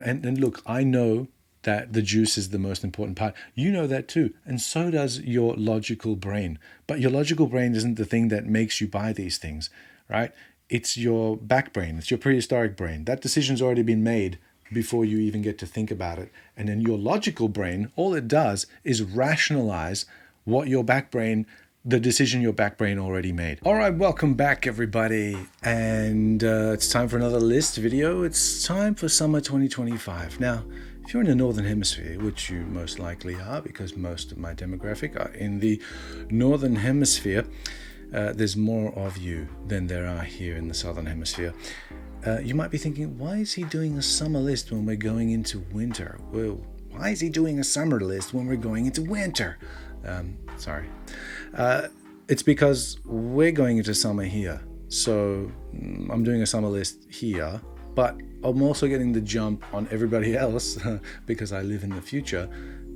And look, I know that the juice is the most important part. You know that too. And so does your logical brain. But your logical brain isn't the thing that makes you buy these things, right? It's your back brain, it's your prehistoric brain. That decision's already been made before you even get to think about it. And then your logical brain, all it does is rationalize what your back brain, the decision your back brain already made. All right, welcome back, everybody. And it's time for another list video. It's time for summer 2025. Now, if you're in the Northern Hemisphere, which you most likely are because most of my demographic are in the Northern Hemisphere, there's more of you than there are here in the Southern Hemisphere. You might be thinking, why is he doing a summer list when we're going into winter? Well, why is he doing a summer list when we're going into winter? Sorry. It's because we're going into summer here. So I'm doing a summer list here, but I'm also getting the jump on everybody else because I live in the future,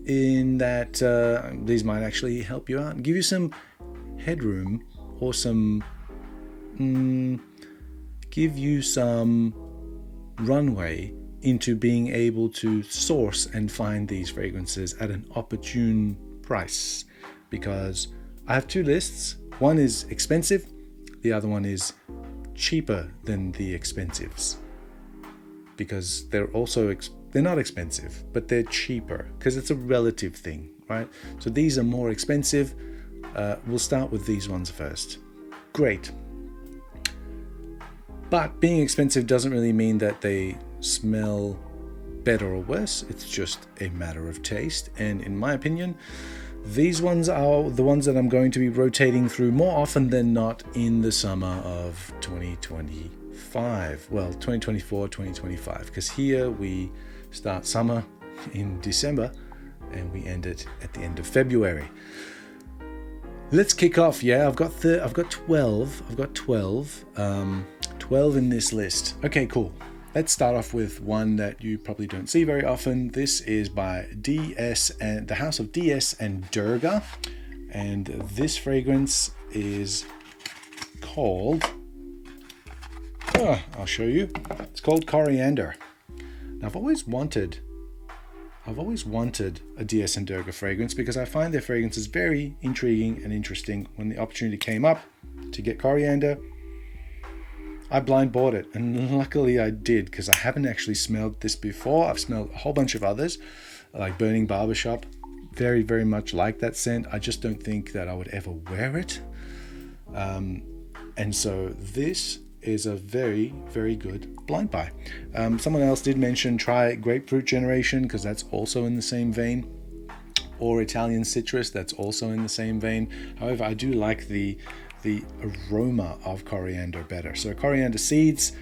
in that these might actually help you out and give you some headroom or give you some runway into being able to source and find these fragrances at an opportune price. Because I have two lists. One is expensive, the other one is cheaper than the expensives. Because they're not expensive, but they're cheaper because it's a relative thing, right? So these are more expensive. We'll start with these ones first. Great. But being expensive doesn't really mean that they smell better or worse. It's just a matter of taste. And in my opinion, these ones are the ones that I'm going to be rotating through more often than not in the summer of 2025. Well, 2024, 2025. Because here we start summer in December and we end it at the end of February. Let's kick off. Yeah, I've got 12. I've got 12. 12 in this list. Okay, cool. Let's start off with one that you probably don't see very often. This is by DS and the House of DS and Durga. And this fragrance is called, I'll show you. It's called Coriander. Now, I've always wanted a DS and Durga fragrance because I find their fragrances very intriguing and interesting. When the opportunity came up to get Coriander, I blind bought it, and luckily I did because I haven't actually smelled this before. I've smelled a whole bunch of others, like Burning Barbershop. Very, very much like that scent. I just don't think that I would ever wear it. And so this is a very, very good blind buy. Someone else did mention try Grapefruit Generation because that's also in the same vein, or Italian Citrus, that's also in the same vein. However, I do like the aroma of coriander better. So coriander seeds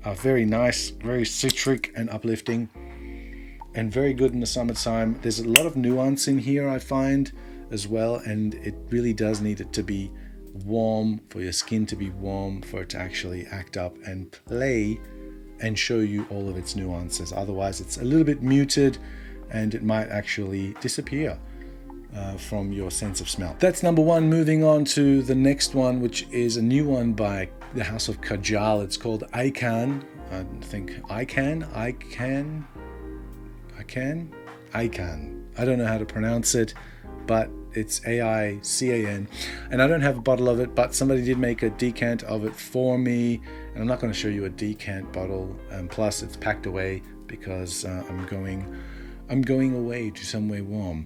are very nice, very citric and uplifting, and very good in the summertime. There's a lot of nuance in here, I find, as well, and it really does need it to be warm, for your skin to be warm, for it to actually act up and play and show you all of its nuances. Otherwise, it's a little bit muted and it might actually disappear from your sense of smell. That's number one. Moving on to the next one, which is a new one by the House of Kajal. It's called Ican. I think Ican. I don't know how to pronounce it, but it's AICAN. And I don't have a bottle of it, but somebody did make a decant of it for me. And I'm not going to show you a decant bottle. Plus, it's packed away because I'm going away to somewhere warm.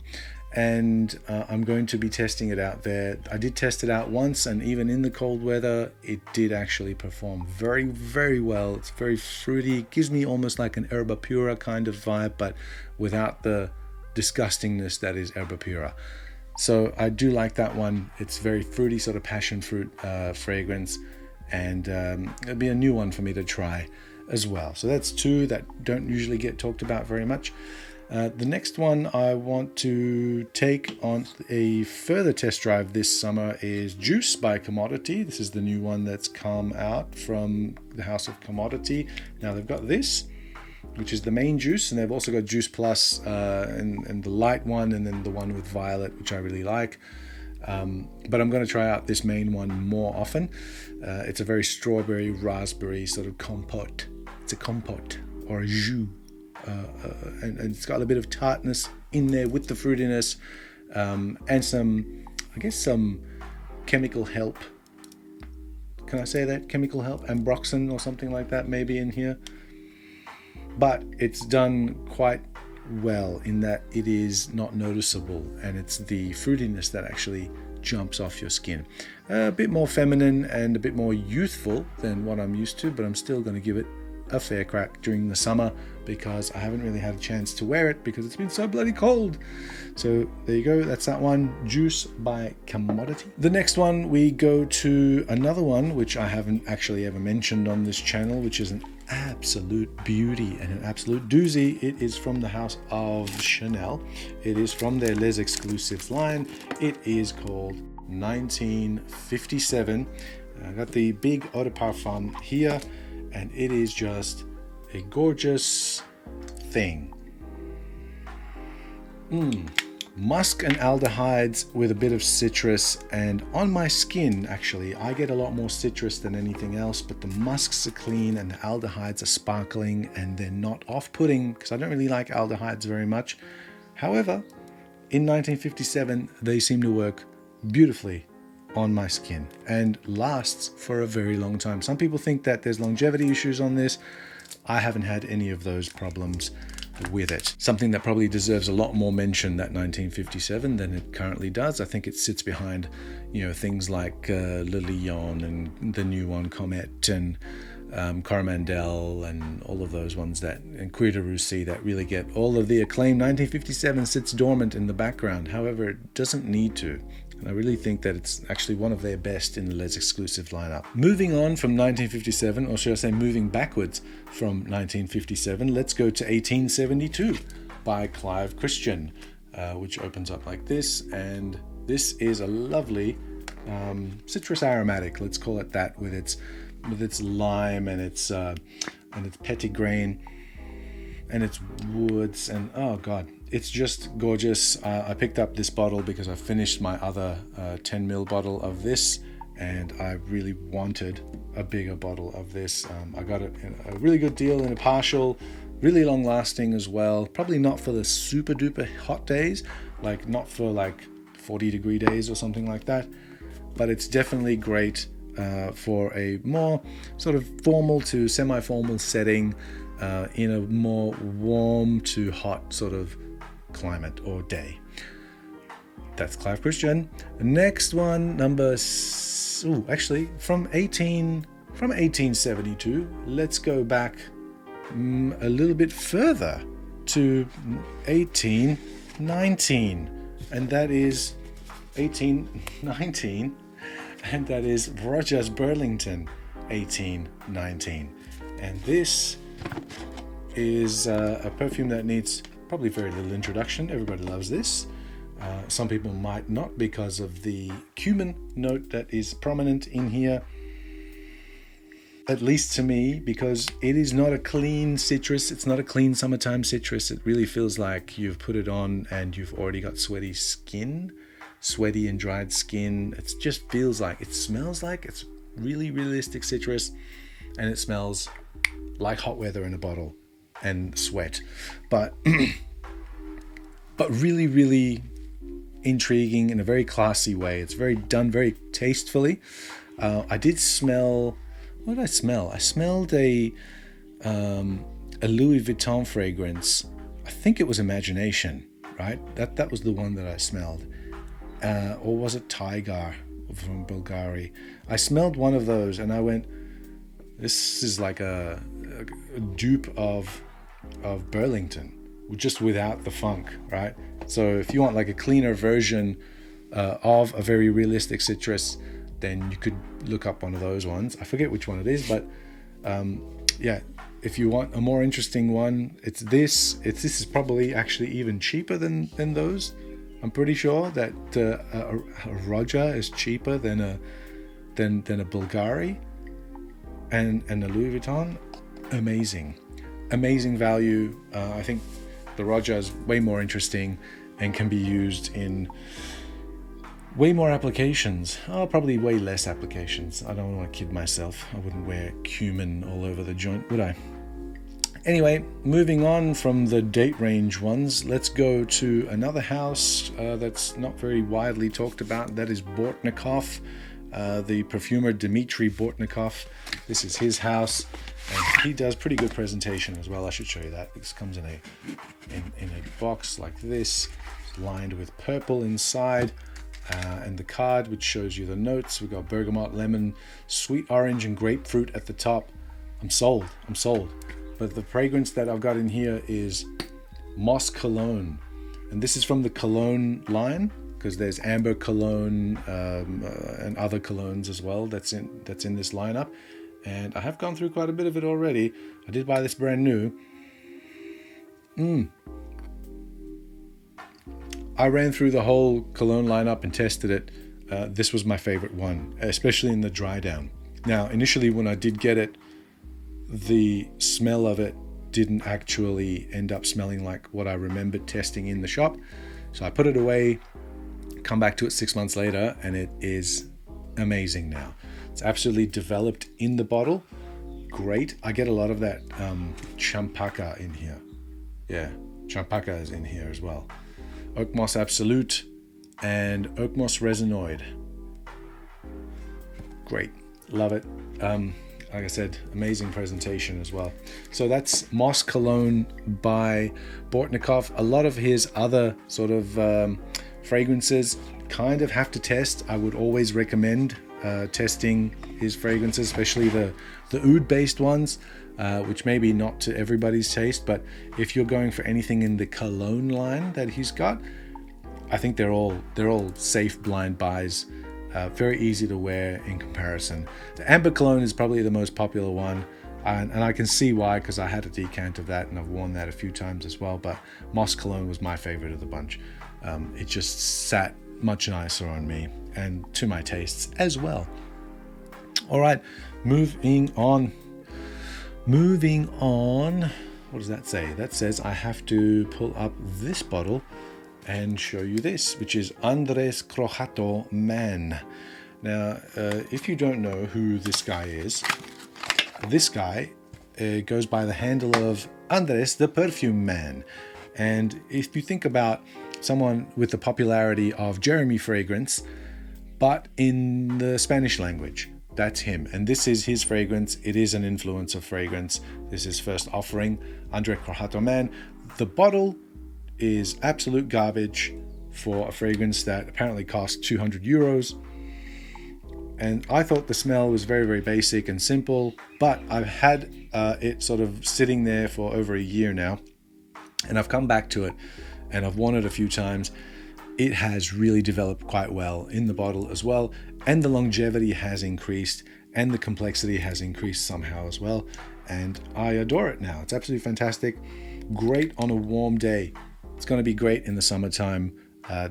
And I'm going to be testing it out there. I did test it out once, and even in the cold weather, it did actually perform very, very well. It's very fruity. It gives me almost like an Herba Pura kind of vibe, but without the disgustingness that is Herba Pura. So I do like that one. It's very fruity, sort of passion fruit fragrance, and it'll be a new one for me to try as well. So that's two that don't usually get talked about very much. The next one I want to take on a further test drive this summer is Juice by Commodity. This is the new one that's come out from the House of Commodity. Now they've got this, which is the main juice, and they've also got Juice Plus and the light one, and then the one with violet, which I really like. But I'm going to try out this main one more often. It's a very strawberry, raspberry sort of compote. It's a compote or a jus. and it's got a bit of tartness in there with the fruitiness, and some, I guess, some chemical help. Can I say that? Chemical help? Ambroxan or something like that maybe in here. But it's done quite well in that it is not noticeable, and it's the fruitiness that actually jumps off your skin. A bit more feminine and a bit more youthful than what I'm used to, but I'm still going to give it a fair crack during the summer because I haven't really had a chance to wear it because it's been so bloody cold. So there you go, that's that one, Juice by Commodity. The next one, we go to another one which I haven't actually ever mentioned on this channel, which is an absolute beauty and an absolute doozy. It is from the house of Chanel. It is from their Les Exclusives line. It is called 1957. I got the big eau de parfum here, and it is just a gorgeous thing. Musk and aldehydes with a bit of citrus, and on my skin actually I get a lot more citrus than anything else, but the musks are clean and the aldehydes are sparkling and they're not off-putting because I don't really like aldehydes very much. However, in 1957 they seem to work beautifully on my skin and lasts for a very long time. Some people think that there's longevity issues on this. I haven't had any of those problems with it. Something that probably deserves a lot more mention, that 1957, than it currently does. I think it sits behind, things like Le Lion and the new one, Comet, and Coromandel, and all of those ones and Cuir de Russie that really get all of the acclaim. 1957 sits dormant in the background. However, it doesn't need to. And I really think that it's actually one of their best in the Les Exclusive lineup. Moving on from 1957, or should I say moving backwards from 1957, let's go to 1872 by Clive Christian, which opens up like this. And this is a lovely citrus aromatic, let's call it that, with its lime and its petitgrain and its woods, and oh god, it's just gorgeous. I picked up this bottle because I finished my other 10ml bottle of this, and I really wanted a bigger bottle of this. I got it in a really good deal in a partial, really long lasting as well. Probably not for the super duper hot days, like not for like 40-degree days or something like that, but it's definitely great for a more sort of formal to semi-formal setting in a more warm to hot sort of climate or day. That's Clive Christian. The next one, from 1872. Let's go back a little bit further to 1819, and that is 1819, and that is Rogers Burlington 1819. And this is a perfume that needs probably very little introduction. Everybody loves this. Some people might not, because of the cumin note that is prominent in here, at least to me, because it is not a clean citrus. It's not a clean summertime citrus. It really feels like you've put it on and you've already got sweaty and dried skin. It just feels like, it smells like it's really realistic citrus, and it smells like hot weather in a bottle and sweat, but really, really intriguing in a very classy way. It's done very tastefully. I did smell, what did I smell? I smelled a Louis Vuitton fragrance. I think it was Imagination, right? That was the one that I smelled. Or was it Tiger from Bulgari? I smelled one of those and I went, this is like a dupe of Burlington, just without the funk, right? So if you want like a cleaner version of a very realistic citrus, then you could look up one of those ones. I forget which one it is, but yeah, if you want a more interesting one, it's this. This is probably actually even cheaper than those. I'm pretty sure that a Roger is cheaper than a Bulgari and a Louis Vuitton. Amazing value. I think the Roger is way more interesting and can be used in way more applications. Probably way less applications. I don't want to kid myself. I wouldn't wear cumin all over the joint, would I? Anyway, moving on from the date range ones, let's go to another house that's not very widely talked about. That is Bortnikov, the perfumer Dmitry Bortnikov. This is his house, and he does pretty good presentation as well. I should show you that. This comes in a box like this, it's lined with purple inside, and the card which shows you the notes. We've got bergamot, lemon, sweet orange, and grapefruit at the top. I'm sold. But the fragrance that I've got in here is Moss Cologne, and this is from the Cologne line, because there's Amber Cologne and other colognes as well that's in this lineup, and I have gone through quite a bit of it already. I did buy this brand new. I ran through the whole Cologne lineup and tested it. This was my favorite one, especially in the dry down. Now, initially when I did get it, the smell of it didn't actually end up smelling like what I remembered testing in the shop. So I put it away, come back to it 6 months later, and it is amazing now. It's absolutely developed in the bottle. Great. I get a lot of that champaka in here. Yeah, champaka is in here as well. Oak Moss Absolute and Oak Moss Resinoid. Great. Love it. Like I said, amazing presentation as well. So that's Moss Cologne by Bortnikov. A lot of his other sort of fragrances kind of have to test. I would always recommend testing his fragrances, especially the oud based ones, which maybe not to everybody's taste, but if you're going for anything in the cologne line that he's got, I think they're all safe blind buys. Very easy to wear in comparison. The Amber Cologne is probably the most popular one, and I can see why, because I had a decant of that and I've worn that a few times as well, but Moss Cologne was my favorite of the bunch. It just sat much nicer on me and to my tastes as well. All right, moving on. What does that say? That says I have to pull up this bottle and show you this, which is Andres Crojato Man. Now, if you don't know who this guy is, this guy goes by the handle of Andres the Perfume Man. And if you think about someone with the popularity of Jeremy Fragrance, but in the Spanish language, that's him. And this is his fragrance. It is an influencer fragrance. This is first offering, Andres Crojato Man. The bottle is absolute garbage for a fragrance that apparently costs 200 euros. And I thought the smell was very, very basic and simple, but I've had it sort of sitting there for over a year now, and I've come back to it and I've worn it a few times. It has really developed quite well in the bottle as well, and the longevity has increased and the complexity has increased somehow as well, and I adore it now. It's absolutely fantastic. Great on a warm day. It's going to be great in the summertime.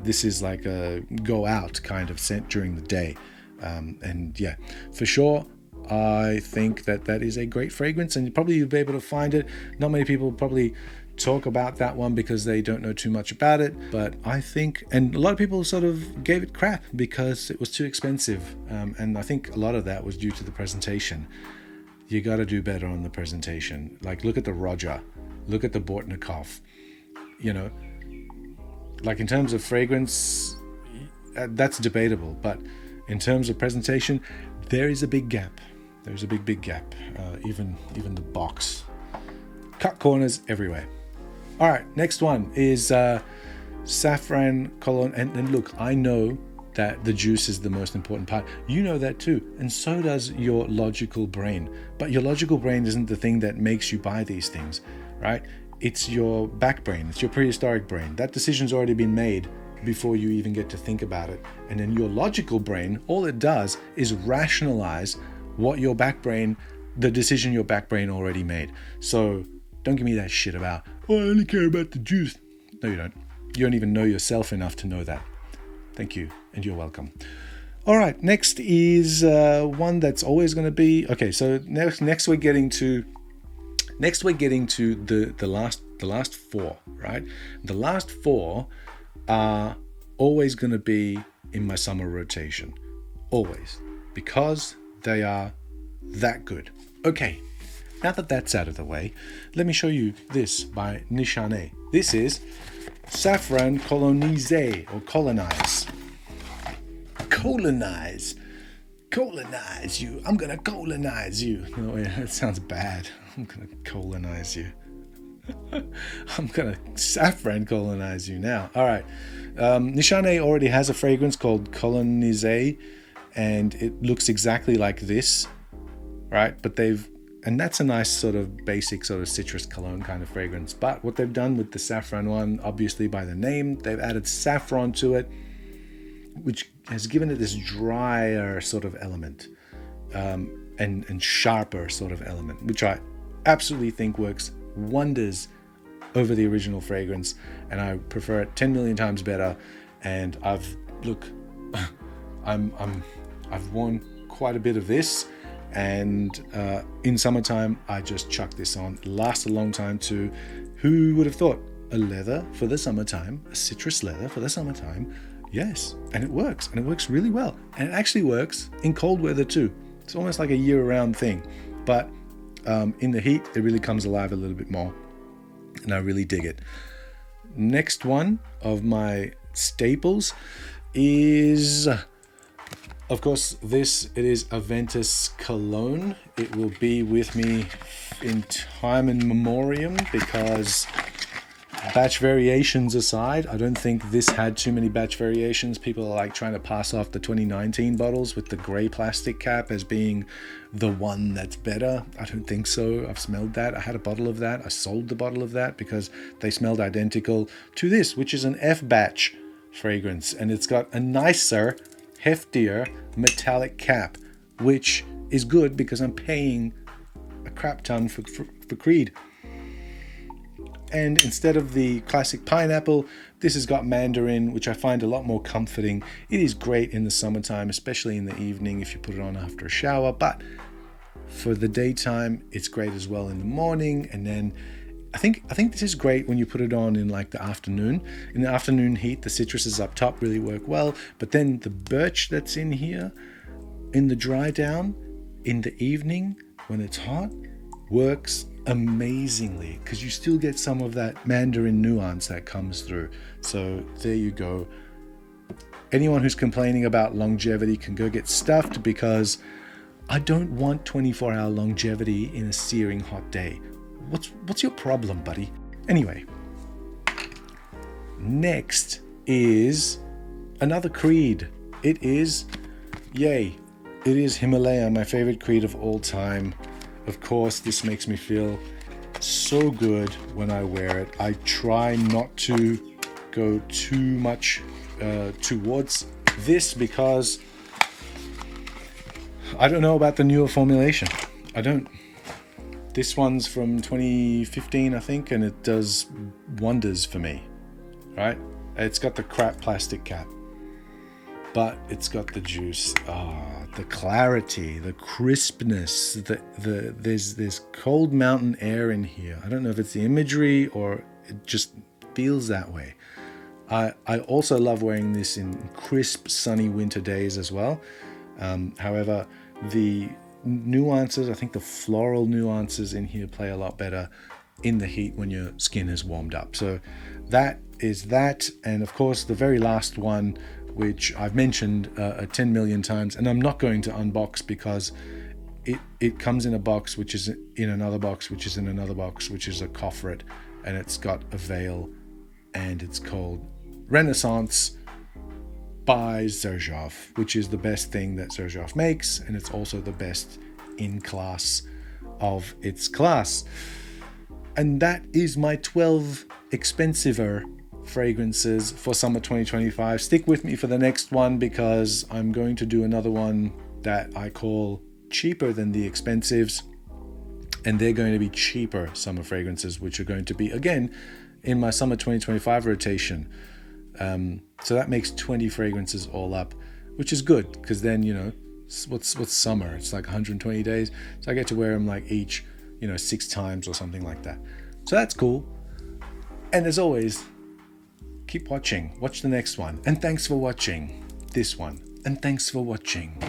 This is like a go out kind of scent during the day. And yeah, for sure, I think that is a great fragrance, and probably you'll be able to find it. Not many people probably talk about that one because they don't know too much about it, but I think, and a lot of people sort of gave it crap because it was too expensive. And I think a lot of that was due to the presentation. You got to do better on the presentation. Like, look at the Roger, look at the Bortnikov. You know, like in terms of fragrance, that's debatable, but in terms of presentation, there is a big gap. There's a big gap. Even the box, cut corners everywhere. All right, next one is Saffron Cologne, and look, I know that the juice is the most important part. You know that too, and so does your logical brain. But your logical brain isn't the thing that makes you buy these things, right? It's your back brain, it's your prehistoric brain. That decision's already been made before you even get to think about it. And then your logical brain, all it does is rationalize what your back brain, the decision your back brain already made. So don't give me that shit about, oh, I only care about the juice. No, you don't. You don't even know yourself enough to know that. Thank you, and you're welcome. All right, next is one that's always going to be, okay, so next we're getting to the last four, right? The last four are always going to be in my summer rotation, always, because they are that good. Okay, Now that that's out of the way, let me show you this by Nishane. This is Saffron Colonise, or colonize. Colonize you. I'm gonna colonize you. No, yeah, that sounds bad. I'm gonna colonize you. I'm gonna saffron colonize you now. All right. Nishane already has a fragrance called Colonise, and it looks exactly like this, right? But and that's a nice sort of basic sort of citrus cologne kind of fragrance. But what they've done with the saffron one, obviously by the name, they've added saffron to it, which has given it this drier sort of element, and sharper sort of element, which I absolutely think works wonders over the original fragrance, and I prefer it 10 million times better. And I've worn quite a bit of this, and in summertime I just chuck this on. It lasts a long time too. Who would have thought? A leather for the summertime, a citrus leather for the summertime. Yes, and it works really well, and it actually works in cold weather too. It's almost like a year-round thing, but in the heat it really comes alive a little bit more, and I really dig it. Next one of my staples is, of course, it is Aventus Cologne. It will be with me in time and memoriam, because batch variations aside, I don't think this had too many batch variations. People are like trying to pass off the 2019 bottles with the gray plastic cap as being the one that's better. I don't think so. I've smelled that. I had a bottle of that. I sold the bottle of that because they smelled identical to this, which is an F batch fragrance, and it's got a nicer, heftier metallic cap, which is good because I'm paying a crap ton for Creed. And instead of the classic pineapple, this has got mandarin, which I find a lot more comforting. It is great in the summertime, especially in the evening if you put it on after a shower. But for the daytime, it's great as well in the morning. And then I think this is great when you put it on in like the afternoon. In the afternoon heat, the citruses up top really work well. But then the birch that's in here, in the dry down, in the evening when it's hot, works amazingly, because you still get some of that mandarin nuance that comes through. So there you go. Anyone who's complaining about longevity can go get stuffed, because I don't want 24-hour longevity in a searing hot day. What's your problem, buddy? Anyway, next is another Creed. It is Himalaya, my favorite Creed of all time. Of course, this makes me feel so good when I wear it. I try not to go too much towards this, because I don't know about the newer formulation. I don't. This one's from 2015, I think, and it does wonders for me, right? It's got the crap plastic cap, but it's got the juice. The clarity, the crispness, there's cold mountain air in here. I don't know if it's the imagery or it just feels that way. I also love wearing this in crisp, sunny winter days as well. However, the nuances, I think the floral nuances in here play a lot better in the heat when your skin is warmed up. So that is that. And of course, the very last one, which I've mentioned 10 million times, and I'm not going to unbox because it comes in a box, which is in another box, which is in another box, which is a coffret, and it's got a veil, and it's called Renaissance by Xerjoff, which is the best thing that Xerjoff makes, and it's also the best in class of its class. And that is my 12 expensiver fragrances for summer 2025. Stick with me for the next one, because I'm going to do another one that I call cheaper than the expensives, and they're going to be cheaper summer fragrances, which are going to be again in my summer 2025 rotation. So that makes 20 fragrances all up, which is good, because then, you know, what's summer? It's like 120 days, so I get to wear them like each, 6 times or something like that. So that's cool. And as always, keep watching. Watch the next one. And thanks for watching this one. And thanks for watching.